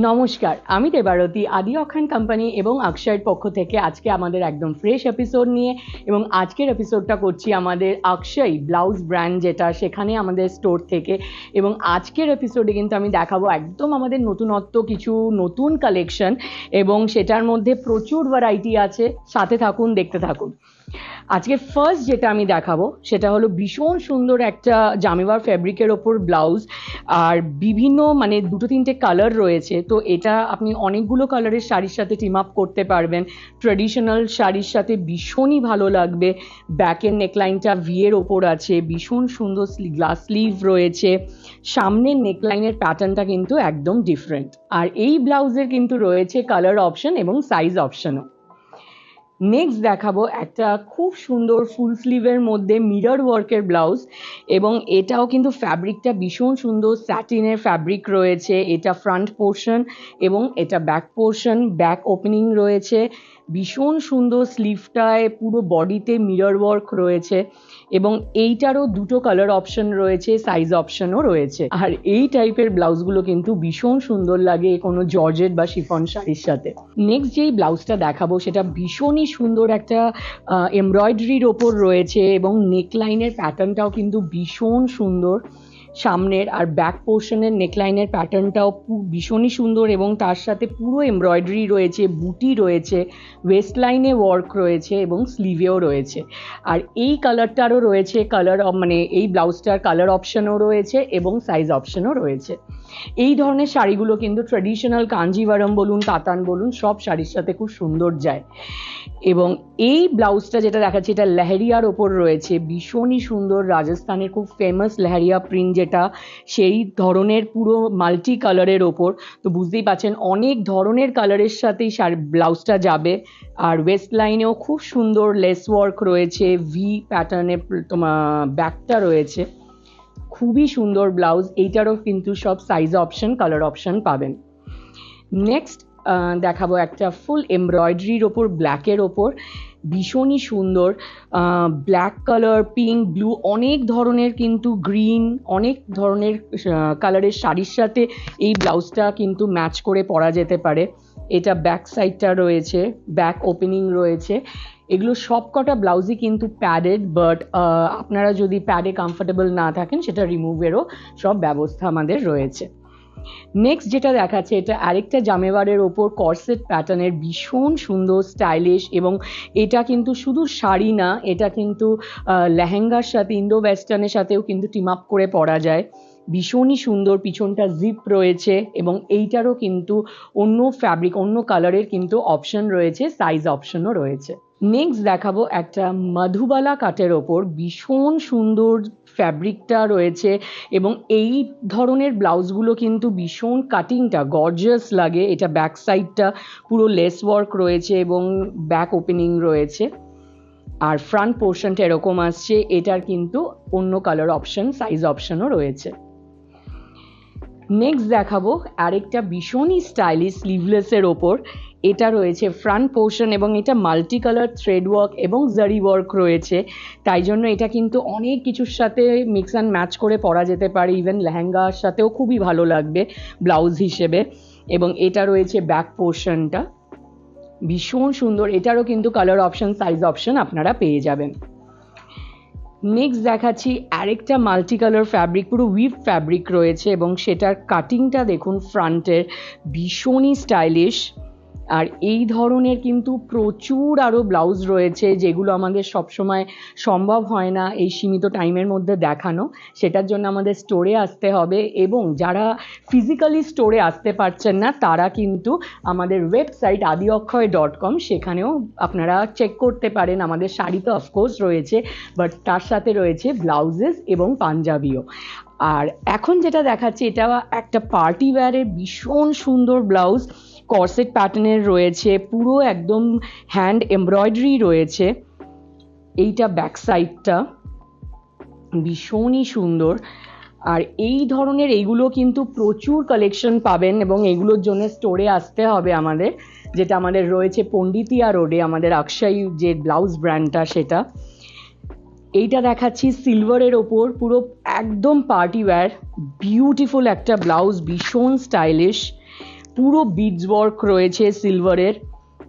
নমস্কার, আমি দেবারতী আদি অখান কোম্পানি এবং অক্ষয়ের পক্ষ থেকে আজকে আমাদের একদম ফ্রেশ এপিসোড নিয়ে এবং আজকের এপিসোডটা করছি আমাদের অক্ষয় ব্লাউজ ব্র্যান্ড যেটা সেখানে আমাদের স্টোর থেকে। এবং আজকের এপিসোডে কিন্তু আমি দেখাবো একদম আমাদের নতুনত্ব কিছু নতুন কালেকশন এবং সেটার মধ্যে প্রচুর ভ্যারাইটি আছে। সাথে থাকুন, দেখতে থাকুন। আজকে ফার্স্ট যেটা আমি দেখাবো সেটা হলো ভীষণ সুন্দর একটা জামিওয়ার ফ্যাব্রিকের ওপর ব্লাউজ, আর বিভিন্ন মানে দুটো তিনটে কালার রয়েছে। তো এটা আপনি অনেকগুলো কালারের শাড়ির সাথে টিম আপ করতে পারবেন। ট্র্যাডিশনাল শাড়ির সাথে ভীষণই ভালো লাগবে। ব্যাকের নেকলাইনটা ভিয়ের ওপর আছে, ভীষণ সুন্দর গ্লাস স্লিভ রয়েছে। সামনের নেকলাইনের প্যাটার্নটা কিন্তু একদম ডিফারেন্ট, আর এই ব্লাউজের কিন্তু রয়েছে কালার অপশন এবং সাইজ অপশনও। নেক্সট দেখাবো একটা খুব সুন্দর ফুল স্লিভের মধ্যে মিরর ওয়ার্কের ব্লাউজ, এবং এটাও কিন্তু ফ্যাব্রিকটা ভীষণ সুন্দর স্যাটিনের ফ্যাব্রিক রয়েছে। এটা ফ্রন্ট পোর্শন এবং এটা ব্যাক পোর্শন, ব্যাক ওপেনিং রয়েছে। ভীষণ সুন্দর স্লিভটায় পুরো বডিতে মিরর ওয়ার্ক রয়েছে এবং এইটারও দুটো কালার অপশন রয়েছে, সাইজ অপশনও রয়েছে। আর এই টাইপের ব্লাউজগুলো কিন্তু ভীষণ সুন্দর লাগে কোনো জর্জেট বা শিফন শাড়ির সাথে। নেক্সট যেই ব্লাউজটা দেখাবো সেটা ভীষণই সুন্দর একটা এমব্রয়ডারির ওপর রয়েছে এবং নেকলাইনের প্যাটার্নটাও কিন্তু ভীষণ সুন্দর। সামনের আর ব্যাক পোর্শনের নেকলাইনের প্যাটার্নটাও ভীষণই সুন্দর এবং তার সাথে পুরো এমব্রয়ডারি রয়েছে, বুটি রয়েছে, ওয়েস্ট লাইনে ওয়ার্ক রয়েছে এবং স্লিভেও রয়েছে। আর এই কালারটারও রয়েছে কালার, মানে এই ব্লাউজটার কালার অপশনও রয়েছে এবং সাইজ অপশনও রয়েছে। এই ধরনের শাড়িগুলো কিন্তু ট্র্যাডিশনাল কাঞ্জিভারম বলুন, কাতান বলুন, সব শাড়ির সাথে খুব সুন্দর যায়। এবং এই ব্লাউজটা যেটা দেখাচ্ছি এটা লেহেরিয়ার ওপর রয়েছে, ভীষণই সুন্দর। রাজস্থানের খুব ফেমাস লেহেরিয়া প্রিন্ট, যেটা সেই ধরনের পুরো মাল্টি কালারের ওপর। তো বুঝতেই পারছেন অনেক ধরনের কালারের সাথেই ব্লাউজটা যাবে। আর ওয়েস্ট লাইনেও খুব সুন্দর লেস ওয়ার্ক রয়েছে, ভি প্যাটার্নে তোমার ব্যাকটা রয়েছে। খুবই সুন্দর ব্লাউজ। এইটারও কিন্তু সব সাইজ অপশন, কালার অপশন পাবেন। নেক্সট দেখাবো একটা ফুল এমব্রয়ডারির ওপর ব্ল্যাকের ওপর, ভীষণই সুন্দর। ব্ল্যাক কালার, পিঙ্ক, ব্লু, অনেক ধরনের কিন্তু গ্রিন, অনেক ধরনের কালারের শাড়ির সাথে এই ব্লাউজটা কিন্তু ম্যাচ করে পরা যেতে পারে। এটা ব্যাক সাইডটা রয়েছে, ব্যাক ওপেনিং রয়েছে। এগুলো সব কটা ব্লাউজই কিন্তু প্যাডেড, বাট আপনারা যদি প্যাডে কমফোর্টেবল না থাকেন সেটা রিমুভেরও সব ব্যবস্থা আমাদের রয়েছে। নেক্সট যেটা দেখাচ্ছে এটা আরেকটা জামেওয়ারের ওপর কর্সেট প্যাটার্নের, ভীষণ সুন্দর স্টাইলিশ। এবং এটা কিন্তু শুধু শাড়ি না, এটা কিন্তু লেহেঙ্গার সাথে, ইন্দো ওয়েস্টার্নের সাথেও কিন্তু টিম আপ করে পরা যায়। ভীষণই সুন্দর। পিছনটা জিপ রয়েছে এবং এইটারও কিন্তু অন্য ফ্যাব্রিক, অন্য কালারের কিন্তু অপশন রয়েছে, সাইজ অপশনও রয়েছে। নেক্সট দেখাবো একটা মধুবালা কাটের ওপর, ভীষণ সুন্দর ফ্যাব্রিকটা রয়েছে এবং এই ধরনের ব্লাউজগুলো কিন্তু ভীষণ কাটিংটা গর্জিয়াস লাগে। এটা ব্যাক সাইডটা পুরো লেস ওয়ার্ক রয়েছে এবং ব্যাক ওপেনিং রয়েছে, আর ফ্রন্ট পোর্শনটা এরকম আসছে। এটার কিন্তু অন্য কালার অপশন, সাইজ অপশনও রয়েছে। নেক্সট দেখাবো আরেকটা ভীষণই স্টাইলিশ স্লিভলেসের ওপর। এটা রয়েছে ফ্রন্ট পোর্শন এবং এটা মাল্টি কালার থ্রেড ওয়ার্ক এবং জারি ওয়ার্ক রয়েছে, তাই জন্য এটা কিন্তু অনেক কিছুর সাথে মিক্স অ্যান্ড ম্যাচ করে পরা যেতে পারে। ইভেন লেহেঙ্গার সাথেও খুবই ভালো লাগবে ব্লাউজ হিসেবে। এবং এটা রয়েছে ব্যাক পোর্শনটা, ভীষণ সুন্দর। এটারও কিন্তু কালার অপশন, সাইজ অপশন আপনারা পেয়ে যাবেন। নেক্সট দেখাচ্ছি আরেকটা মাল্টি কালার ফ্যাব্রিক, পুরো উইভ ফ্যাব্রিক রয়েছে এবং সেটার কাটিংটা দেখুন ফ্রন্টের, ভীষণই স্টাইলিশ। আর এই ধরনের কিন্তু প্রচুর আরও ব্লাউজ রয়েছে যেগুলো আমাদের সবসময় সম্ভব হয় না এই সীমিত টাইমের মধ্যে দেখানো। সেটার জন্য আমাদের স্টোরে আসতে হবে, এবং যারা ফিজিক্যালি স্টোরে আসতে পারছেন না তারা কিন্তু আমাদের ওয়েবসাইট adiokhoy.com, সেখানেও আপনারা চেক করতে পারেন। আমাদের শাড়ি তো অফকোর্স রয়েছে, বাট তার সাথে রয়েছে ব্লাউজেস এবং পাঞ্জাবিও। আর এখন যেটা দেখাচ্ছি এটা একটা পার্টি ওয়্যারের ভীষণ সুন্দর ব্লাউজ, কর্সেট প্যাটার্নের রয়েছে, পুরো একদম হ্যান্ড এমব্রয়ডারি রয়েছে। এইটা ব্যাক সাইডটা ভীষণই সুন্দর। আর এই ধরনের এইগুলো কিন্তু প্রচুর কালেকশন পাবেন এবং এগুলোর জন্য স্টোরে আসতে হবে আমাদের, যেটা আমাদের রয়েছে পণ্ডিতিয়া রোডে, আমাদের অক্ষয় যে ব্লাউজ ব্র্যান্ডটা সেটা। এইটা দেখাচ্ছি সিলভারের ওপর, পুরো একদম পার্টি ওয়্যার, বিউটিফুল একটা ব্লাউজ, ভীষণ স্টাইলিশ। পুরো বিডস ওয়ার্ক রয়েছে সিলভারের,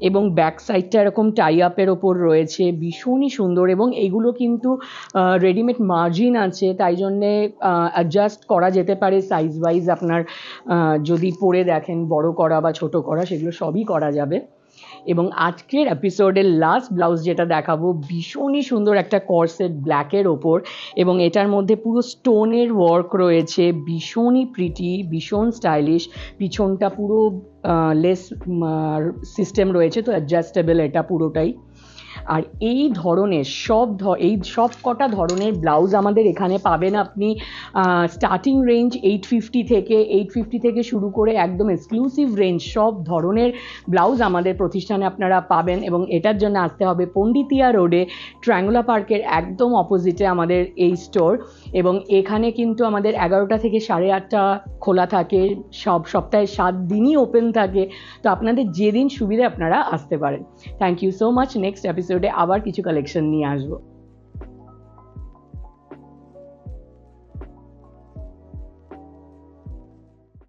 এবং ব্যাক সাইডটা এরকম টাই আপের ওপর রয়েছে, ভীষণই সুন্দর। এবং এগুলো কিন্তু রেডিমেড মার্জিন আছে, তাই জন্যে অ্যাডজাস্ট করা যেতে পারে সাইজ ওয়াইজ। আপনার যদি পরে দেখেন বড় করা বা ছোট করা, সেগুলো সবই করা যাবে। এবং আজকের এপিসোডের লাস্ট ব্লাউজ যেটা দেখাবো, ভীষণই সুন্দর একটা কর্সেট ব্ল্যাকের ওপর, এবং এটার মধ্যে পুরো স্টোনের ওয়ার্ক রয়েছে, ভীষণই প্রিটি, ভীষণ স্টাইলিশ। পিছনটা পুরো লেস সিস্টেম রয়েছে, তো অ্যাডজাস্টেবল এটা পুরোটাই। আর এই ধরনের সব কটা ধরনের ব্লাউজ আমাদের এখানে পাবেন আপনি। স্টার্টিং রেঞ্জ 850 থেকে শুরু করে একদম এক্সক্লুসিভ রেঞ্জ সব ধরনের ব্লাউজ আমাদের প্রতিষ্ঠানে আপনারা পাবেন। এবং এটার জন্য আসতে হবে পণ্ডিতিয়া রোডে, ট্রায়াঙ্গুলার পার্কের একদম অপোজিটে আমাদের এই স্টোর। এবং এখানে কিন্তু আমাদের 11টা থেকে 8:30 খোলা থাকে, সব সপ্তাহে 7 দিনই ওপেন থাকে। তো আপনাদের যেদিন সুবিধা আপনারা আসতে পারেন। Thank you so much. Next এপিসোডে আবার কিছু কালেকশন নিয়ে আসবো।